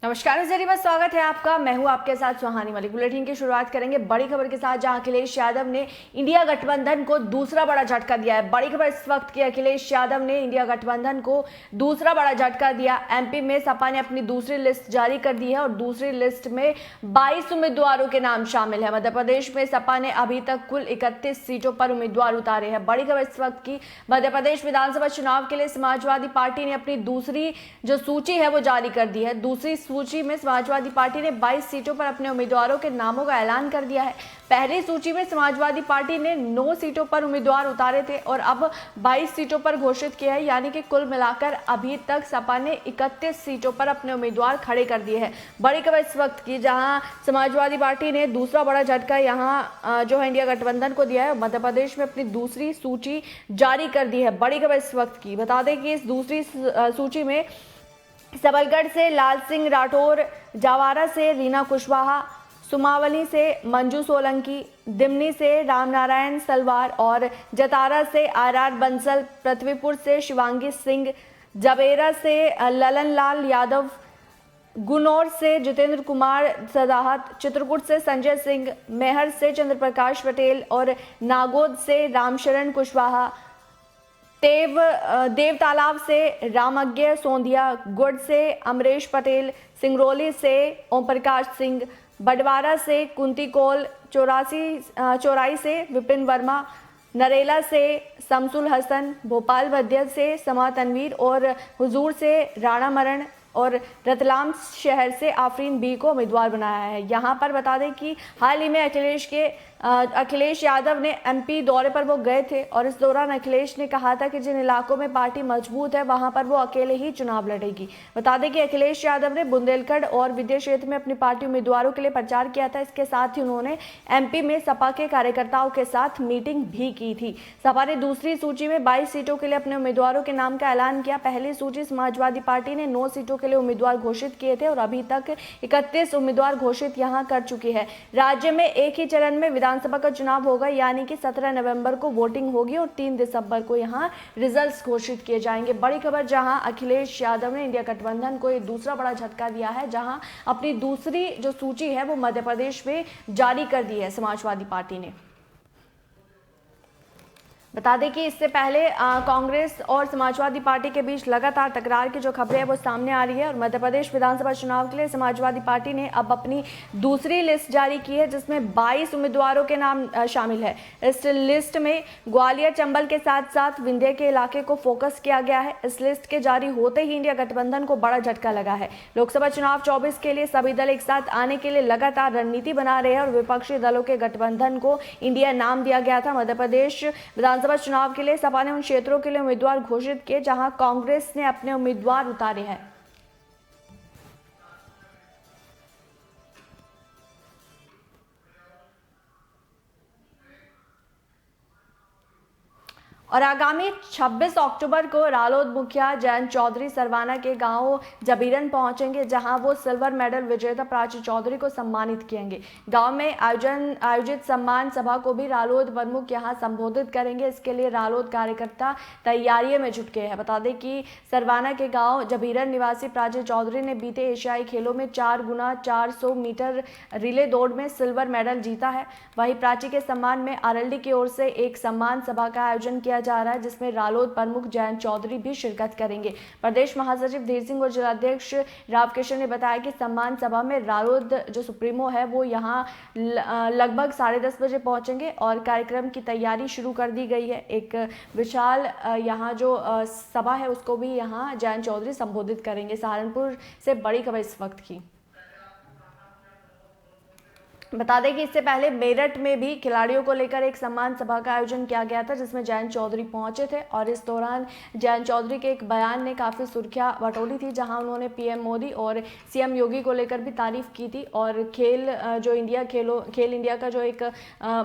नमस्कार नजरिया, स्वागत है आपका। मैं हूं आपके साथ सुहानी मलिक। बुलेटिन की शुरुआत करेंगे बड़ी खबर के साथ, जहां अखिलेश यादव ने इंडिया गठबंधन को दूसरा बड़ा झटका दिया है। बड़ी खबर इस वक्त की, अखिलेश यादव ने इंडिया गठबंधन को दूसरा बड़ा झटका दिया। एमपी में सपा ने अपनी दूसरी लिस्ट जारी कर दी है और दूसरी लिस्ट में 22 उम्मीदवारों के नाम शामिल है। मध्य प्रदेश में सपा ने अभी तक कुल 31 सीटों पर उम्मीदवार उतारे हैं। बड़ी खबर इस वक्त की, मध्य प्रदेश विधानसभा चुनाव के लिए समाजवादी पार्टी ने अपनी दूसरी जो सूची है वो जारी कर दी है। दूसरी सूची में समाजवादी पार्टी ने 22 सीटों पर अपने उम्मीदवारों के नामों का ऐलान कर दिया है। पहली सूची में समाजवादी पार्टी ने 9 सीटों पर उम्मीदवार उतारे थे और अब 22 सीटों पर घोषित किया है, यानी कि कुल मिलाकर अभी तक सपा ने 31 सीटों पर अपने उम्मीदवार खड़े कर दिए हैं। बड़ी खबर इस वक्त की, जहां समाजवादी पार्टी ने दूसरा बड़ा झटका यहां जो है इंडिया गठबंधन को दिया है। मध्य प्रदेश में अपनी दूसरी सूची जारी कर दी है। बड़ी खबर इस वक्त की, बता दें कि इस दूसरी सूची में सबलगढ़ से लाल सिंह राठौर, जावारा से रीना कुशवाहा, सुमावली से मंजू सोलंकी, दिमनी से रामनारायण सलवार और जतारा से आर बंसल, पृथ्वीपुर से शिवांगी सिंह, जबेरा से ललन लाल यादव, गुनौर से जितेंद्र कुमार सदाहत, चित्रकूट से संजय सिंह, मेहर से चंद्रप्रकाश पटेल और नागौद से रामशरण कुशवाहा, देव तालाब से रामज्ञ सोंधिया, गुड़ से अमरेश पटेल, सिंगरौली से ओम प्रकाश सिंह, बडवारा से कुंती कौल, चौराई से विपिन वर्मा, नरेला से शमसुल हसन, भोपाल मध्य से समा तनवीर और हुजूर से राणा मरण और रतलाम शहर से आफरीन बी को उम्मीदवार बनाया है। यहाँ पर बता दें कि हाल ही में अखिलेश यादव ने एमपी दौरे पर वो गए थे और इस दौरान अखिलेश ने कहा था कि जिन इलाकों में पार्टी मजबूत है वहां पर वो अकेले ही चुनाव लड़ेगी। बता दें कि अखिलेश यादव ने बुंदेलखंड और विद्या क्षेत्र में अपनी पार्टी उम्मीदवारों के लिए प्रचार किया था। इसके साथ ही उन्होंने एमपी में सपा के कार्यकर्ताओं के साथ मीटिंग भी की थी। सपा ने दूसरी सूची में 22 सीटों के लिए अपने उम्मीदवारों के नाम का ऐलान किया। पहली सूची समाजवादी पार्टी ने 9 सीटों के लिए उम्मीदवार घोषित किए थे और अभी तक 31 उम्मीदवार घोषित यहां कर चुकी है। राज्य में एक ही चरण में विधानसभा का चुनाव होगा, यानी कि 17 नवंबर को वोटिंग होगी और 3 दिसंबर को यहां रिजल्ट्स घोषित किए जाएंगे। बड़ी खबर, जहां अखिलेश यादव ने इंडिया गठबंधन को एक दूसरा बड़ा झटका दिया है, जहां अपनी दूसरी जो सूची है वो मध्य प्रदेश में जारी कर दी है समाजवादी पार्टी ने। बता दें कि इससे पहले कांग्रेस और समाजवादी पार्टी के बीच लगातार तकरार की जो खबरें हैं वो सामने आ रही है और मध्य प्रदेश विधानसभा चुनाव के लिए समाजवादी पार्टी ने अब अपनी दूसरी लिस्ट जारी की है, जिसमें 22 उम्मीदवारों के नाम शामिल है। इस लिस्ट में ग्वालियर, चंबल के साथ साथ विंध्य के इलाके को फोकस किया गया है। इस लिस्ट के जारी होते ही इंडिया गठबंधन को बड़ा झटका लगा है। लोकसभा चुनाव 24 के लिए सभी दल एक साथ आने के लिए लगातार रणनीति बना रहे हैं और विपक्षी दलों के गठबंधन को इंडिया नाम दिया गया था। मध्य प्रदेश विधानसभा चुनाव के लिए सपा ने उन क्षेत्रों के लिए उम्मीदवार घोषित किए जहां कांग्रेस ने अपने उम्मीदवार उतारे हैं। और आगामी 26 अक्टूबर को रालोद मुखिया जयंत चौधरी सरवाना के गांव जबीरन पहुंचेंगे, जहां वो सिल्वर मेडल विजेता प्राची चौधरी को सम्मानित किएंगे। गांव में आयोजित सम्मान सभा को भी रालोद प्रमुख यहां संबोधित करेंगे। इसके लिए रालोद कार्यकर्ता तैयारियों में जुट गए हैं। बता दें कि सरवाना के गाँव जबीरन निवासी प्राची चौधरी ने बीते एशियाई खेलों में 4 गुना 400 मीटर रिले दौड़ में सिल्वर मेडल जीता है। वहीं प्राची के सम्मान में आरएलडी की ओर से एक सम्मान सभा का आयोजन किया जा रहा है, जिसमें रालोद प्रमुख जयंत चौधरी भी शिरकत करेंगे। प्रदेश महासचिव धीर सिंह और जिलाध्यक्ष राव किशन ने बताया कि सम्मान सभा में रालोद जो सुप्रीमो है वो यहां लगभग 10:30 बजे पहुंचेंगे और कार्यक्रम की तैयारी शुरू कर दी गई है। एक विशाल यहां जो सभा है उसको भी यहां जयंत चौधरी संबोधित करेंगे। सहारनपुर से बड़ी खबर इस वक्त की। बता दें कि इससे पहले मेरठ में भी खिलाड़ियों को लेकर एक सम्मान सभा का आयोजन किया गया था, जिसमें जयंत चौधरी पहुंचे थे और इस दौरान जयंत चौधरी के एक बयान ने काफ़ी सुर्खियां बटोरी थी, जहां उन्होंने पीएम मोदी और सीएम योगी को लेकर भी तारीफ की थी और खेल इंडिया का जो एक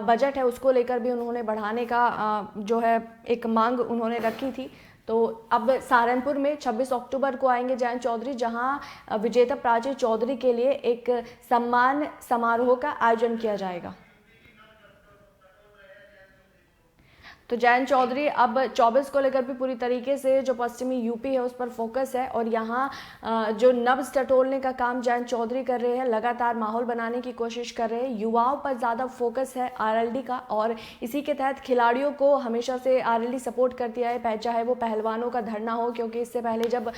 बजट है उसको लेकर भी उन्होंने बढ़ाने का जो है एक मांग उन्होंने रखी थी। तो अब सहारनपुर में 26 अक्टूबर को आएंगे जयंत चौधरी, जहां विजेता प्राची चौधरी के लिए एक सम्मान समारोह का आयोजन किया जाएगा। तो जयंत चौधरी अब 24 को लेकर भी पूरी तरीके से जो पश्चिमी यूपी है उस पर फोकस है और यहाँ जो नब्ज टटोलने का काम जयंत चौधरी कर रहे हैं, लगातार माहौल बनाने की कोशिश कर रहे हैं। युवाओं पर ज़्यादा फोकस है आरएलडी का और इसी के तहत खिलाड़ियों को हमेशा से आरएलडी सपोर्ट करती है, चाहे वो पहलवानों का धरना हो, क्योंकि इससे पहले जब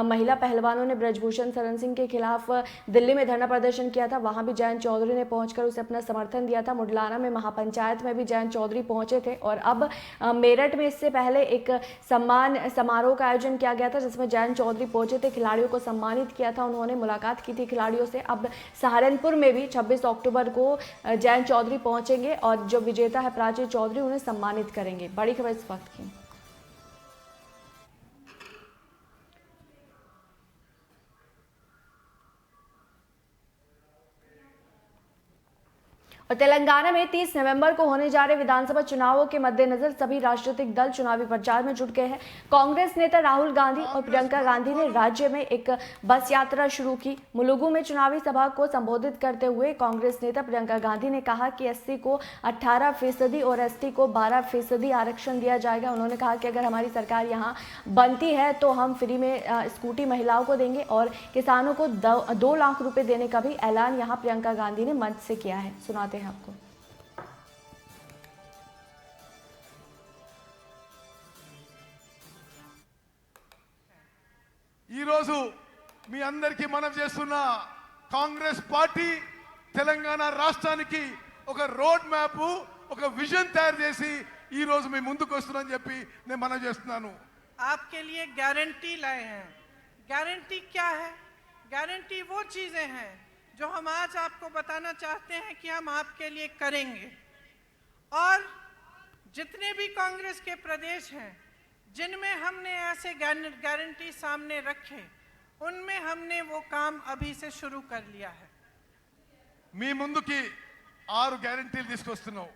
महिला पहलवानों ने ब्रजभूषण शरण सिंह के खिलाफ दिल्ली में धरना प्रदर्शन किया था, वहाँ भी जयंत चौधरी ने पहुँचकर उसे अपना समर्थन दिया था। मुडलाना में महापंचायत में भी जयंत चौधरी पहुँचे थे और अब मेरठ में इससे पहले एक सम्मान समारोह का आयोजन किया गया था जिसमें जयंत चौधरी पहुंचे थे, खिलाड़ियों को सम्मानित किया था, उन्होंने मुलाकात की थी खिलाड़ियों से। अब सहारनपुर में भी 26 अक्टूबर को जयंत चौधरी पहुंचेंगे और जो विजेता है प्राची चौधरी उन्हें सम्मानित करेंगे। बड़ी खबर इस वक्त की। और तेलंगाना में 30 नवंबर को होने जा रहे विधानसभा चुनावों के मद्देनजर सभी राजनीतिक दल चुनावी प्रचार में जुट गए हैं। कांग्रेस नेता राहुल गांधी और प्रियंका गांधी ने राज्य में एक बस यात्रा शुरू की। मुलुगु में चुनावी सभा को संबोधित करते हुए कांग्रेस नेता प्रियंका गांधी ने कहा कि एससी को 18% और एसटी को 12% आरक्षण दिया जाएगा। उन्होंने कहा कि अगर हमारी सरकार यहाँ बनती है तो हम फ्री में स्कूटी महिलाओं को देंगे और किसानों को 2 लाख रुपए देने का भी ऐलान यहाँ प्रियंका गांधी ने मंच से किया है। सुनाते हैं आपको। మీ అందరికీ మనవి చేస్తున్నా, కాంగ్రెస్ పార్టీ తెలంగాణ రాష్ట్రానికి ఒక రోడ్ మ్యాప్, ఒక విజన్ తయారు చేసి ఈ రోజు మీ ముందుకు వస్తున్నానని చెప్పి నేను మనవి చేస్తున్నాను। आपके लिए गारंटी लाए हैं। गारंटी क्या है? गारंटी वो चीजें हैं जो हम आज आपको बताना चाहते हैं कि हम आपके लिए करेंगे। और जितने भी कांग्रेस के प्रदेश हैं जिनमें हमने ऐसे गारंटी सामने रखे, उनमें हमने वो काम अभी से शुरू कर लिया है। మీ ముందుకి 6 గ్యారెంటీలు తీసుకొస్తున్నాం।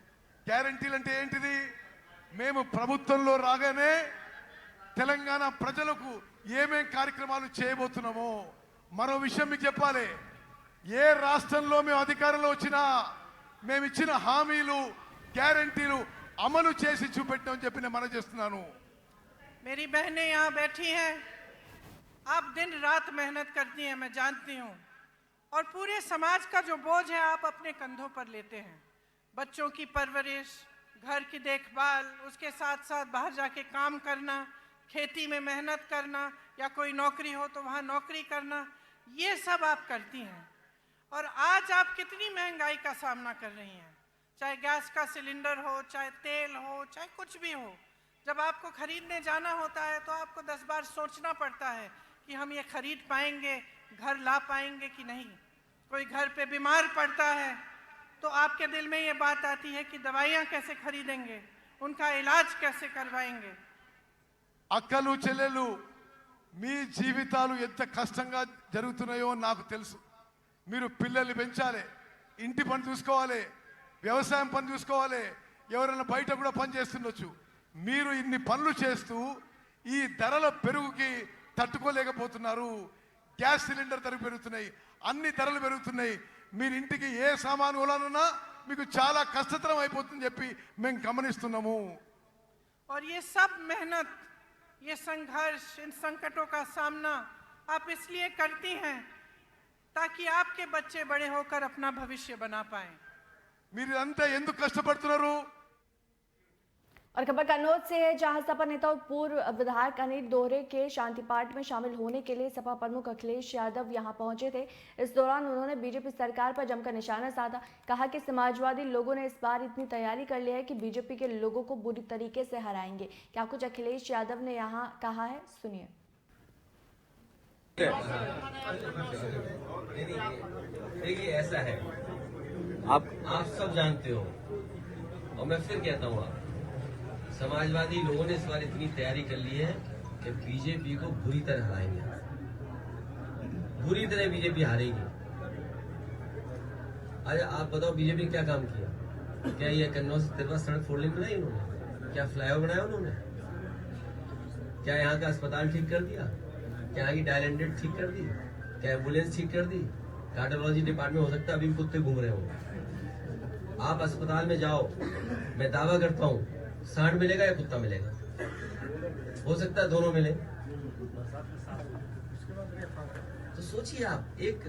గ్యారెంటీలు అంటే ఏంటిది? మేము ప్రభుత్వంలో రాగానే తెలంగాణ ప్రజలకు ఏమేం కార్యక్రమాలు చేయబోతున్నామో మరో విషయం మీకు చెప్పాలి। ఏ రాష్ట్రంలో మేము అధికారంలో వచ్చినా మేము ఇచ్చిన హామీలు గ్యారెంటీలు అమలు చేసి చూపెట్టామని చెప్పి నేను మనవి చేస్తున్నాను। मेरी बहनें यहाँ बैठी हैं, आप दिन रात मेहनत करती हैं, मैं जानती हूँ, और पूरे समाज का जो बोझ है आप अपने कंधों पर लेते हैं। बच्चों की परवरिश, घर की देखभाल, उसके साथ साथ बाहर जाके काम करना, खेती में मेहनत करना या कोई नौकरी हो तो वहाँ नौकरी करना, ये सब आप करती हैं। और आज आप कितनी महंगाई का सामना कर रही हैं, चाहे गैस का सिलेंडर हो, चाहे तेल हो, चाहे कुछ भी हो। जब आपको खरीदने जाना होता है तो आपको 10 बार सोचना पड़ता है कि हम ये खरीद पाएंगे, घर ला पाएंगे कि नहीं। कोई घर पे बीमार पड़ता है तो आपके दिल में ये बात आती है कि दवाइयाँ कैसे खरीदेंगे, उनका इलाज कैसे करवाएंगे। అక్కలు చెల్లెలు మీ జీవితాలు ఎంత కష్టంగా జరుగుతున్నాయో నాకు తెలుసు। మీరు పిల్లల్ని పెంచాలి, ఇంటి పని చూసుకోవాలి, వ్యవసాయం పని చూసుకోవాలి, ఎవరైనా బయట కూడా పని చేస్తుండొచ్చు। మీరు ఇన్ని పనులు చేస్తూ ఈ ధరల పెరుగుకి తట్టుకోలేకపోతున్నారు। గ్యాస్ సిలిండర్ ధరలు పెరుగుతున్నాయి, అన్ని ధరలు పెరుగుతున్నాయి। మీరు ఇంటికి ఏ సామాను కొనాలన్నా మీకు చాలా కష్టతరం అయిపోతుందని చెప్పి మేము గమనిస్తున్నాము। और ये सब मेहनत, ये संघर्ष, इन संकटों का सामना आप इसलिए करती हैं ताकि आपके बच्चे बड़े होकर अपना भविष्य बना पाएं। మీరు అంతా ఎందుకు కష్టపడుతున్నారు? और खबर कन्नौज से है, जहां सपा नेता और पूर्व विधायक अनिल दोहरे के शांति पाठ में शामिल होने के लिए सपा प्रमुख अखिलेश यादव यहां पहुंचे थे। इस दौरान उन्होंने बीजेपी सरकार पर जमकर निशाना साधा। कहा कि समाजवादी लोगों ने इस बार इतनी तैयारी कर ली है कि बीजेपी के लोगों को बुरी तरीके से हराएंगे। क्या कुछ अखिलेश यादव ने यहाँ कहा है, सुनिए। देखिए ऐसा है, आप सब जानते हो और मैं फिर कहता हूँ, समाजवादी लोगों ने इस बार इतनी तैयारी कर ली है कि बीजेपी को बुरी तरह हराएंगे, बुरी तरह बीजेपी हारेगी। आज आप बताओ बीजेपी ने क्या काम किया? क्या ये कन्नौज से तिरवा सड़क 4 लेन बनाई उन्होंने? क्या फ्लाईओवर बनाया उन्होंने? क्या यहाँ का अस्पताल ठीक कर दिया? क्या यहाँ की डायलेंडेड ठीक कर दी? क्या एम्बुलेंस ठीक कर दी? कार्डियोलॉजी डिपार्टमेंट हो सकता है अभी कुत्ते घूम रहे हो। आप अस्पताल में जाओ, मैं दावा करता हूँ सांड मिलेगा या कुत्ता मिलेगा? हो सकता है दोनों मिले। तो सोचिए आप, एक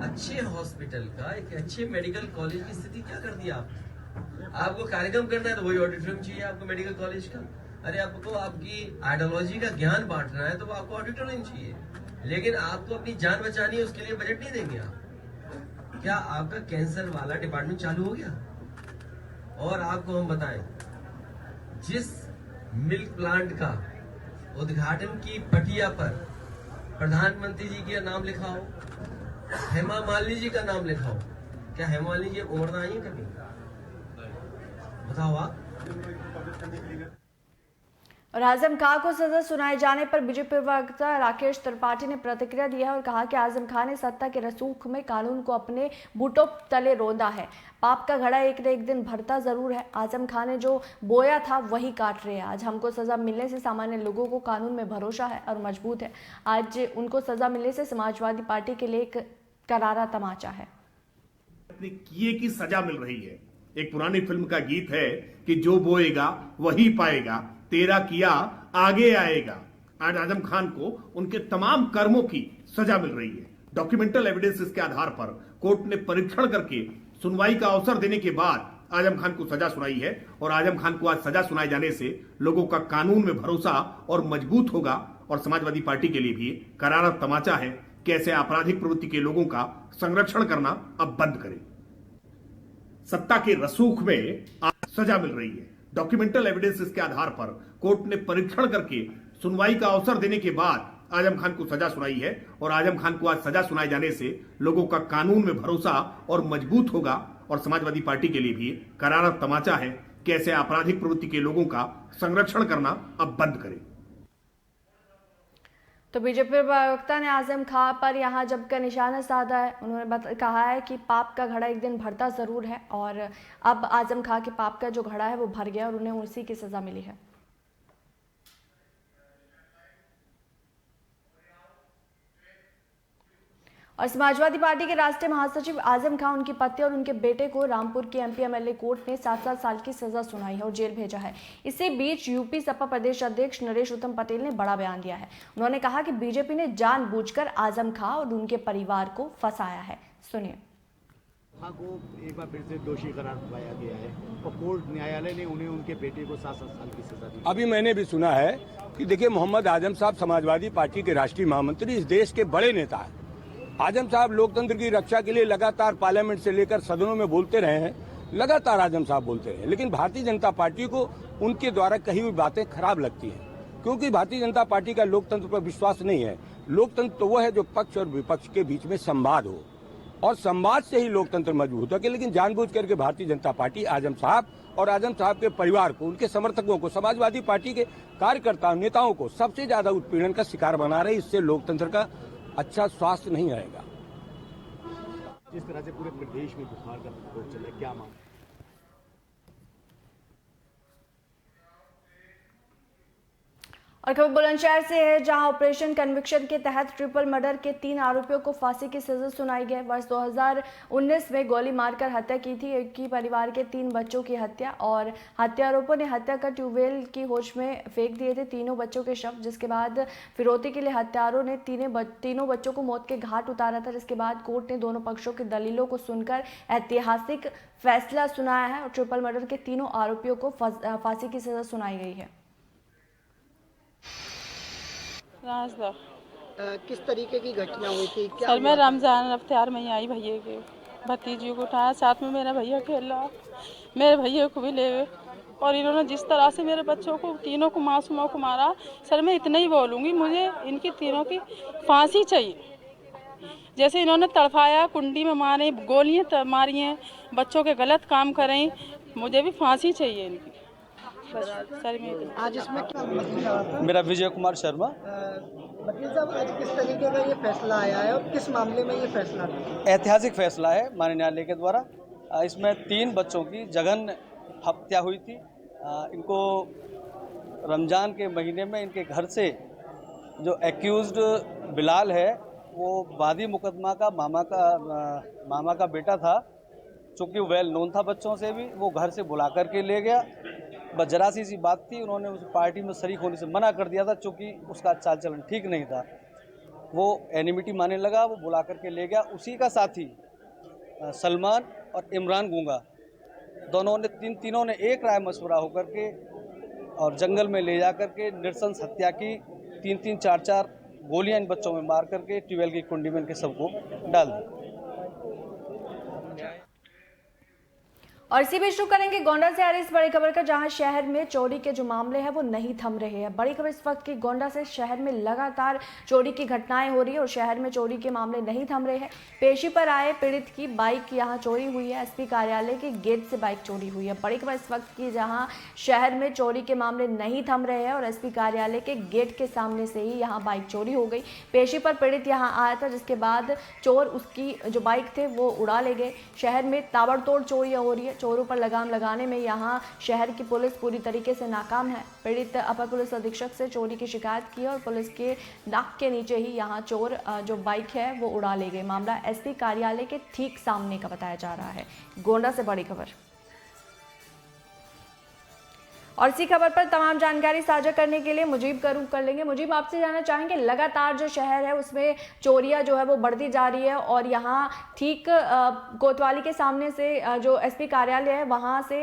अच्छे हॉस्पिटल का, एक अच्छे मेडिकल कॉलेज की स्थिति क्या कर दी आपको कार्यक्रम करना है तो वही ऑडिटोरियम चाहिए आपको मेडिकल कॉलेज का। अरे आपको आपकी आइडियोलॉजी का ज्ञान बांटना है तो आपको ऑडिटोरियम चाहिए, लेकिन आपको अपनी जान बचानी है उसके लिए बजट नहीं देंगे आप। क्या आपका कैंसर वाला डिपार्टमेंट चालू हो गया? और आपको हम बताएं, जिस मिल्क प्लांट का उद्घाटन की पटिया पर प्रधानमंत्री जी का नाम लिखा हो, हेमा मालिनी जी का नाम लिखा हो, क्या हेमा मालिनी जी उमरना आई है कभी? बताओ आप। और आजम खां को सजा सुनाए जाने पर बीजेपी प्रवक्ता राकेश त्रिपाठी ने प्रतिक्रिया दी है और कहा कि आजम खां ने सत्ता के रसूख में कानून को अपने बूटों तले रौंदा है। पाप का घड़ा एक न एक दिन भरता जरूर है। आजम खां ने जो बोया था वही काट रहे हैं। आज हमको सजा मिलने से सामान्य लोगों को कानून में भरोसा है और मजबूत है। आज उनको सजा मिलने से समाजवादी पार्टी के लिए एक करारा तमाचा है। अपने किए की सजा मिल रही है। एक पुरानी फिल्म का गीत है कि जो बोएगा वही पाएगा, तेरा किया आगे आएगा। आज आजम खान को उनके तमाम कर्मों की सजा मिल रही है। डॉक्यूमेंटल एविडेंस के आधार पर कोर्ट ने परीक्षण करके सुनवाई का अवसर देने के बाद आजम खान को सजा सुनाई है और आजम खान को आज सजा सुनाए जाने से लोगों का कानून में भरोसा और मजबूत होगा और समाजवादी पार्टी के लिए भी करारा तमाचा है कि ऐसे आपराधिक प्रवृत्ति के लोगों का संरक्षण करना अब बंद करें। सत्ता के रसूख में आज सजा मिल रही है। डॉक्यूमेंटल एविडेंस के आधार पर कोर्ट ने परीक्षण करके सुनवाई का अवसर देने के बाद आजम खान को सजा सुनाई है और आजम खान को आज सजा सुनाए जाने से लोगों का कानून में भरोसा और मजबूत होगा और समाजवादी पार्टी के लिए भी करारा तमाचा है कि ऐसे आपराधिक प्रवृत्ति के लोगों का संरक्षण करना अब बंद करें। तो बीजेपी प्रवक्ता ने आजम खां पर यहां जब का निशाना साधा है। उन्होंने कहा है कि पाप का घड़ा एक दिन भरता जरूर है और अब आजम खां के पाप का जो घड़ा है वो भर गया और उन्हें उसी की सजा मिली है। और समाजवादी पार्टी के राष्ट्रीय महासचिव आजम खां, उनकी पत्नी और उनके बेटे को रामपुर की एमपी एमएलए कोर्ट ने 7-7 साल की सजा सुनाई है और जेल भेजा है। इसी बीच यूपी सपा प्रदेश अध्यक्ष नरेश उत्तम पटेल ने बड़ा बयान दिया है। उन्होंने कहा कि बीजेपी ने जानबूझकर आजम खां और उनके परिवार को फंसाया है। सुनिए। खां को एक बार फिर से दोषी करार पाया गया है और कोर्ट न्यायालय ने उन्हें उनके बेटे को 7-7 साल की सजा दी। अभी मैंने भी सुना है कि देखिए, मोहम्मद आजम साहब समाजवादी पार्टी के राष्ट्रीय महामंत्री, इस देश के बड़े नेता हैं। आजम साहब लोकतंत्र की रक्षा के लिए लगातार पार्लियामेंट से लेकर सदनों में बोलते रहे हैं, लगातार आजम साहब बोलते रहे, लेकिन भारतीय जनता पार्टी को उनके द्वारा कही हुई बातें खराब लगती हैं, क्योंकि भारतीय जनता पार्टी का लोकतंत्र पर विश्वास नहीं है। लोकतंत्र तो वो है जो पक्ष और विपक्ष के बीच में संवाद हो और संवाद से ही लोकतंत्र मजबूत हो। लेकिन जानबूझ करके भारतीय जनता पार्टी आजम साहब और आजम साहब के परिवार को, उनके समर्थकों को, समाजवादी पार्टी के कार्यकर्ताओं, नेताओं को सबसे ज्यादा उत्पीड़न का शिकार बना रहे। इससे लोकतंत्र का अच्छा स्वास्थ्य नहीं आएगा। जिस तरह से पूरे प्रदेश में बुखार का प्रकोप चल रहा है, क्या मांग? और खबर बुलंदशहर से है, जहां ऑपरेशन कन्विक्शन के तहत ट्रिपल मर्डर के 3 आरोपियों को फांसी की सजा सुनाई गई। वर्ष 2019 में गोली मारकर हत्या की थी एक ही परिवार के 3 बच्चों की हत्या और हत्यारोपियों ने हत्या कर ट्यूबवेल की होश में फेंक दिए थे तीनों बच्चों के शव, जिसके बाद फिरौती के लिए हत्यारों ने तीनों बच्चों को मौत के घाट उतारा था। जिसके बाद कोर्ट ने दोनों पक्षों की दलीलों को सुनकर ऐतिहासिक फैसला सुनाया है और ट्रिपल मर्डर के तीनों आरोपियों को फांसी की सजा सुनाई गई है। किस तरीके की घटना हुई थी? क्या सर, मैं रमजान अफ्तार में ही आई, भैया के भतीजी को उठाया, साथ में मेरा भैया खेल रहा, मेरे भैया को भी ले गए और इन्होंने जिस तरह से मेरे बच्चों को, तीनों को, मासूमों को मारा। सर, मैं इतना ही बोलूँगी, मुझे इनकी तीनों की फांसी चाहिए। जैसे इन्होंने तड़फाया, कुंडी में मारे, गोलियाँ मारी हैं, बच्चों के गलत काम करें, मुझे भी फांसी चाहिए इनकी। सर, आज इसमें क्या? मेरा विजय कुमार शर्मा। वकील साहब, आज किस तरीके का ये फैसला आया है और किस मामले में ये फैसला था? ऐतिहासिक फैसला है माननीय न्यायालय के द्वारा। इसमें 3 बच्चों की जघन्य हत्या हुई थी। इनको रमजान के महीने में इनके घर से जो एक्यूज्ड बिलाल है, वो वादी मुकदमा का मामा का बेटा था, चूँकि वेल नोन था बच्चों से भी, वो घर से बुला करके ले गया। बस जरा सी बात थी, उन्होंने उस पार्टी में शरीक होने से मना कर दिया था, चूँकि उसका चाल चलन ठीक नहीं था। वो एनिमिटी मानने लगा, वो बुला करके ले गया। उसी का साथी सलमान और इमरान गूंगा दोनों ने तीनों ने एक राय मशवरा होकर के और जंगल में ले जा करके नृशंस हत्या की। 3-3, 4-4 गोलियां इन बच्चों में मार करके ट्यूबवेल की कुंडी में इनके सबको डाल दी। और इसी बीच शुरू करेंगे गोंडा से आ रही इस बड़ी खबर का, जहां शहर में चोरी के जो मामले हैं वो नहीं थम रहे हैं। बड़ी खबर इस वक्त की गोंडा से, शहर में लगातार चोरी की घटनाएं हो रही है और शहर में चोरी के मामले नहीं थम रहे हैं। पेशी पर आए पीड़ित की बाइक यहां चोरी हुई है। एसपी कार्यालय के गेट से बाइक चोरी हुई है। बड़ी खबर इस वक्त की, जहां शहर में चोरी के मामले नहीं थम रहे हैं और एसपी कार्यालय के गेट के सामने से ही यहाँ बाइक चोरी हो गई। पेशी पर पीड़ित यहाँ आया था, जिसके बाद चोर उसकी जो बाइक थे वो उड़ा ले गए। शहर में ताबड़तोड़ चोरियां हो रही है। चोरों पर लगाम लगाने में यहां शहर की पुलिस पूरी तरीके से नाकाम है। पीड़ित अपर पुलिस अधीक्षक से चोरी की शिकायत की और पुलिस के नाक के नीचे ही यहां चोर जो बाइक है वो उड़ा ले गए। मामला एसपी कार्यालय के ठीक सामने का बताया जा रहा है। गोंडा से बड़ी खबर। और इसी खबर पर तमाम जानकारी साझा करने के लिए मुजीब का रुख कर लेंगे। मुजीब, आपसे जानना चाहेंगे, लगातार जो शहर है उसमें चोरियां जो है वो बढ़ती जा रही है और यहाँ ठीक कोतवाली के सामने से जो एसपी कार्यालय है वहां से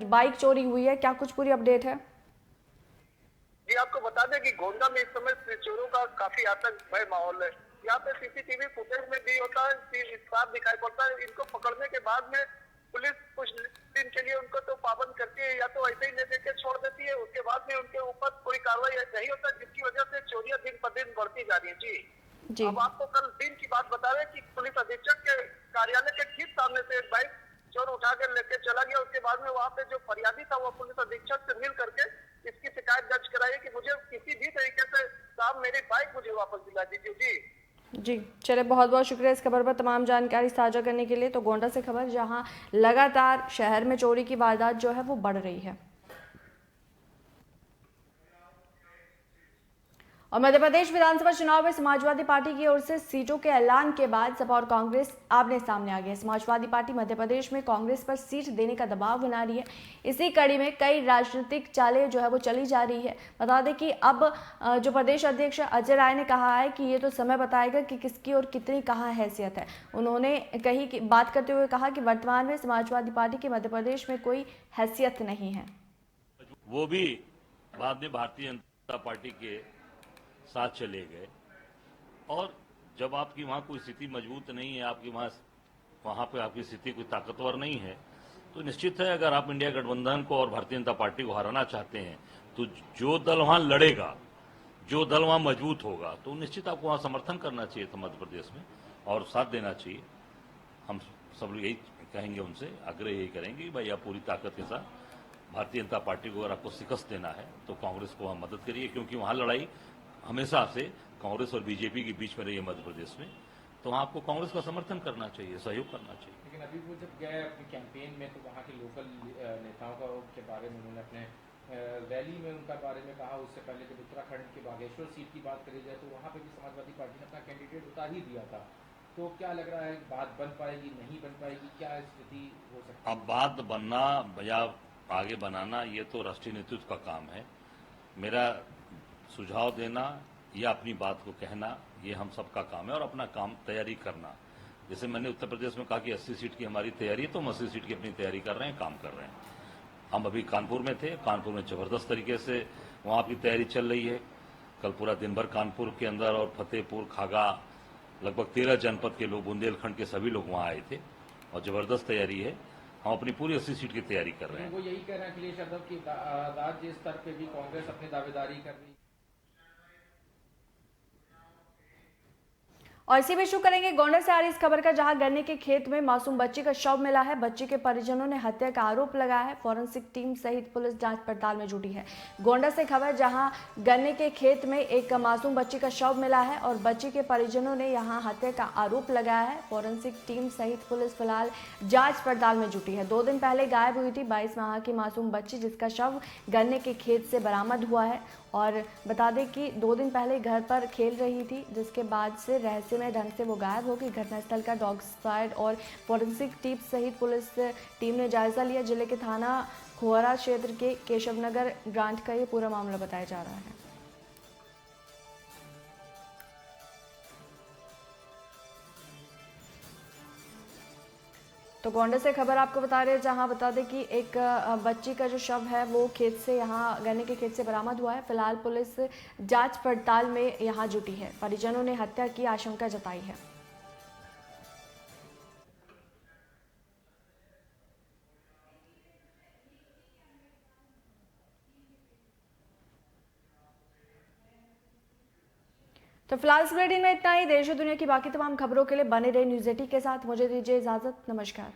बाइक चोरी हुई है। क्या कुछ पूरी अपडेट है? जी, आपको बता दें कि गोंडा में इस समय चोरों का काफी आतंकमय माहौल है। यहाँ पे सीसीटीवी फुटेज में भी होता है, साफ दिखाई पड़ता है। इनको पकड़ने के बाद में पुलिस कुछ दिन के लिए उनको तो पाबंद करती है या तो ऐसे ही ले के छोड़ देती है। उसके बाद में उनके ऊपर कोई कार्रवाई नहीं होता, जिसकी वजह से चोरियां दिन पर दिन बढ़ती जा रही है। जी, अब आपको कल दिन की बात बता रहे कि पुलिस अधीक्षक के कार्यालय के ठीक सामने से एक बाइक चोर उठा कर लेके चला गया। उसके बाद में वहाँ पे जो फरियादी था वो पुलिस अधीक्षक से मिल करके इसकी शिकायत दर्ज कराई कि मुझे किसी भी तरीके से साहब मेरी बाइक मुझे वापस दिला दीजिए। जी, चले, बहुत बहुत शुक्रिया इस खबर पर तमाम जानकारी साझा करने के लिए। तो गोंडा से खबर, जहां लगातार शहर में चोरी की वारदात जो है वो बढ़ रही है। और मध्य प्रदेश विधानसभा चुनाव में समाजवादी पार्टी की ओर से सीटों के ऐलान के बाद सपा और कांग्रेस आमने सामने आ गए। समाजवादी पार्टी मध्य प्रदेश में कांग्रेस पर सीट देने का दबाव बना रही है। इसी कड़ी में कई राजनीतिक चालें जो है वो चली जा रही है। बता दें कि अब जो प्रदेश अध्यक्ष अजय राय ने कहा है कि ये तो समय बताएगा कि किसकी और कितनी कहाँ हैसियत है। उन्होंने कही कि बात करते हुए कहा कि वर्तमान में समाजवादी पार्टी की मध्य प्रदेश में कोई हैसियत नहीं है। वो भी बाद में भारतीय जनता पार्टी के साथ चले गए। और जब आपकी वहां कोई स्थिति मजबूत नहीं है, आपकी वहां पे आपकी स्थिति कोई ताकतवर नहीं है, तो निश्चित है अगर आप इंडिया गठबंधन को और भारतीय जनता पार्टी को हराना चाहते हैं तो जो दल वहां लड़ेगा, जो दल वहां मजबूत होगा, तो निश्चित आपको वहां समर्थन करना चाहिए था मध्य प्रदेश में और साथ देना चाहिए। हम सब लोग यही कहेंगे, उनसे आग्रह यही करेंगे कि भाई आप पूरी ताकत के साथ भारतीय जनता पार्टी को अगर आपको शिकस्त देना है तो कांग्रेस को वहां मदद करिए, क्योंकि वहां लड़ाई हमेशा से कांग्रेस और बीजेपी के बीच में रही है मध्य प्रदेश में। तो वहां आपको कांग्रेस का समर्थन करना चाहिए, सहयोग करना चाहिए। लेकिन अभी वो जब गए अपनी कैंपेन में तो वहाँ के लोकल नेताओं के बारे में उन्होंने अपने रैली में उनका बारे में कहा। उससे पहले जब उत्तराखंड के बागेश्वर सीट की बात करी जाए तो वहाँ पे भी समाजवादी पार्टी ने अपना कैंडिडेट उतार ही दिया था। तो क्या लग रहा है, बात बन पाएगी, नहीं बन पाएगी, क्या स्थिति हो सकती है? अब बात बनना या आगे बनाना ये तो राष्ट्रीय नेतृत्व का काम है। मेरा सुझाव देना या अपनी बात को कहना ये हम सबका काम है और अपना काम तैयारी करना। जैसे मैंने उत्तर प्रदेश में कहा कि 80 सीट की हमारी तैयारी है, तो हम 80 सीट की अपनी तैयारी कर रहे हैं, काम कर रहे हैं। हम अभी कानपुर में थे, कानपुर में जबरदस्त तरीके से वहां की तैयारी चल रही है। कल पूरा दिन भर कानपुर के अंदर और फतेहपुर, खागा, लगभग 13 जनपद के लोग, बुंदेलखंड के सभी लोग वहां आए थे और जबरदस्त तैयारी है। हम अपनी पूरी 80 सीट की तैयारी कर रहे हैं। वो यही कह रहे हैं अखिलेश यादव की राज्य स्तर पे भी कांग्रेस अपनी दावेदारी कर रही है। और इसी में शुरू करेंगे गोंडा से आ रही इस खबर का, जहां गन्ने के खेत में मासूम बच्ची का शव मिला है। बच्ची के परिजनों ने हत्या का आरोप लगाया है। फॉरेंसिक टीम सहित पुलिस जांच पड़ताल में जुटी है। गोंडा से खबर, जहां गन्ने के खेत में एक मासूम बच्ची का शव मिला है और बच्ची के परिजनों ने यहां हत्या का आरोप लगाया है। फॉरेंसिक टीम सहित पुलिस फिलहाल जांच पड़ताल में जुटी है। 2 दिन पहले गायब हुई थी 22 माह की मासूम बच्ची, जिसका शव गन्ने के खेत से बरामद हुआ है। और बता दें कि 2 दिन पहले घर पर खेल रही थी, जिसके बाद से रहस्यमय ढंग से वो गायब हो गई। घटनास्थल का डॉग स्क्वाड और फोरेंसिक टीम सहित पुलिस टीम ने जायजा लिया। जिले के थाना खोहरा क्षेत्र के केशवनगर ग्रांट का ये पूरा मामला बताया जा रहा है। तो गोंडा से खबर आपको बता रहे हैं, जहां बता दें कि एक बच्ची का जो शव है वो खेत से यहां गन्ने के खेत से बरामद हुआ है। फिलहाल पुलिस जांच पड़ताल में यहां जुटी है। परिजनों ने हत्या की आशंका जताई है। तो फिलहाल इस बुलेटिन में इतना ही। देश और दुनिया की बाकी तमाम खबरों के लिए बने रहे न्यूज़ 18 के साथ। मुझे दीजिए इजाजत। नमस्कार।